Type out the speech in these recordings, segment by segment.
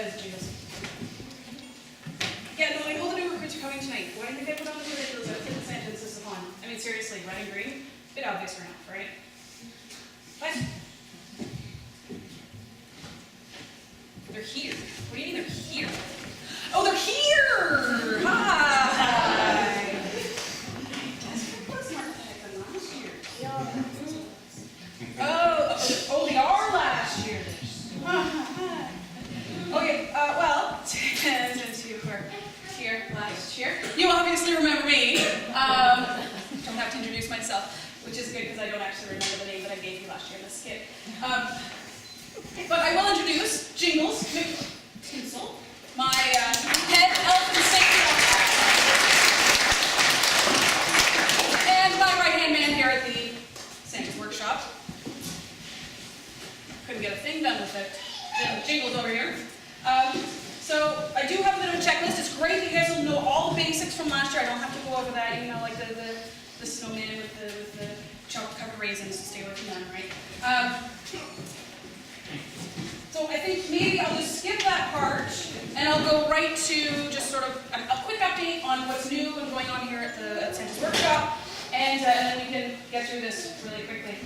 as Jingles. Yeah, no, I know the new recruits are coming tonight. Why do you think I put on the ridiculous outfit and sentences upon? I mean, seriously, red and green? Bit obvious for enough, right? What? They're here. What do you mean they're here? Oh, they're here! Hi! Oh, they are last year. Okay, well, since you were here last year, you obviously remember me. Don't have to introduce myself, which is good because I don't actually remember the name that I gave you last year in the skit. But I will introduce Jingles McTinsel, my head elf and safety officer, and my right-hand man here at the Santa's workshop. Couldn't get a thing done with it. Then Jingles over here. So I do have a bit of a checklist. It's great that you guys will know all the basics from last year. I don't have to go over that. You know, like the snowman with the chocolate-covered raisins to stay away from them, right? So I think maybe I'll just skip that part, and I'll go right to just sort of a quick update on what's new and going on here at Santa's workshop, and then we can get through this really quickly.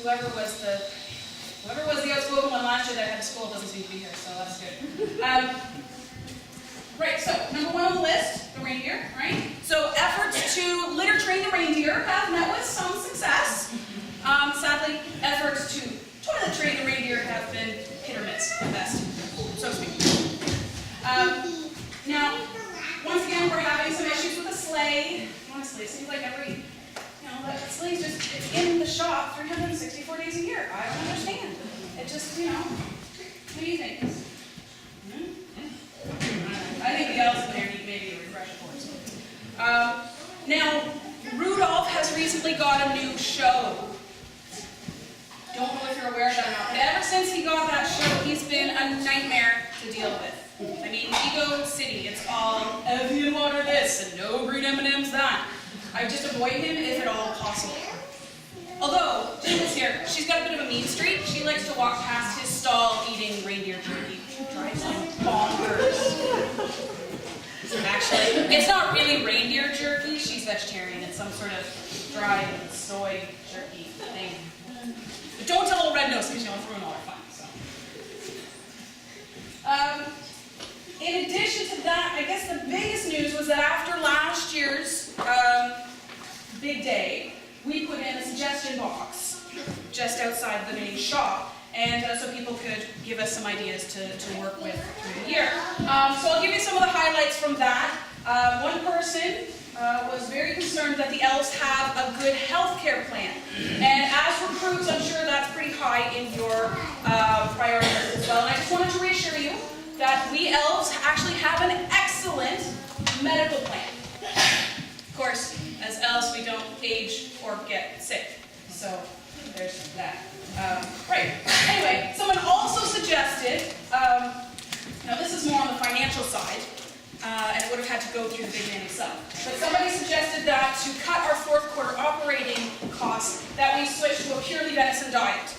Whoever was the outspoken one last year that had school doesn't seem to be here, so that's good. Right, so number one on the list, the reindeer, right? So efforts to litter train the reindeer have met with some success. Sadly, efforts to toilet train the reindeer have been hit or miss at best, so to speak. Now, once again, we're having some issues with the sleigh. Honestly, it seems like that sleigh's just, it's in the shop 364 days a year. I don't understand. It just, what do you think? I think the elves in there need maybe a refresher course. Now, Rudolph has recently got a new show. Don't know if you're aware of that or not, but ever since he got that show, he's been a nightmare to deal with. I mean, Ego City, it's all Evian water this and no green M&Ms that. I just avoid him if at all possible. Although, Jingles here, she's got a bit of a mean streak. She likes to walk past his stall eating reindeer jerky. She drives him bonkers. Actually, it's not really reindeer jerky. She's vegetarian. It's some sort of dried soy jerky thing. But don't tell old Red Nose because she'll ruin all our fun. So. In addition to that, I guess the biggest news was that after last year's big day, we put in a suggestion box just outside the main shop, and so people could give us some ideas to work with through the year. So I'll give you some of the highlights from that. One person was very concerned that the elves have a good health care plan. And as recruits, I'm sure that's pretty high in your priorities as well. And I just wanted to reassure you that we elves actually have an excellent medical plan. Of course, as elves, we don't age or get sick. So there's that. Right. Anyway, someone also suggested, now this is more on the financial side, and it would have had to go through the big man himself. But somebody suggested that to cut our fourth quarter operating costs, that we switch to a purely venison diet.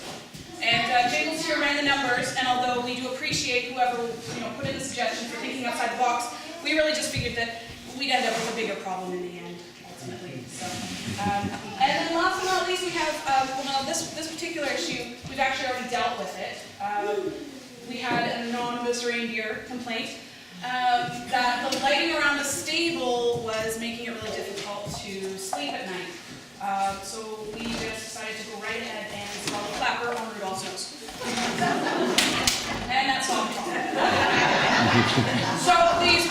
And Jingles here ran the numbers, and although we do appreciate whoever put in the suggestion for thinking outside the box, we really just figured that we'd end up with a bigger problem in the end, ultimately. So, and then last but not least, we have this particular issue. We've actually already dealt with it. We had an anonymous reindeer complaint that the lighting around the stable was making it really difficult to sleep at night. So we just decided to go right ahead and install a clapper on Rudolph's nose. And that's all. So these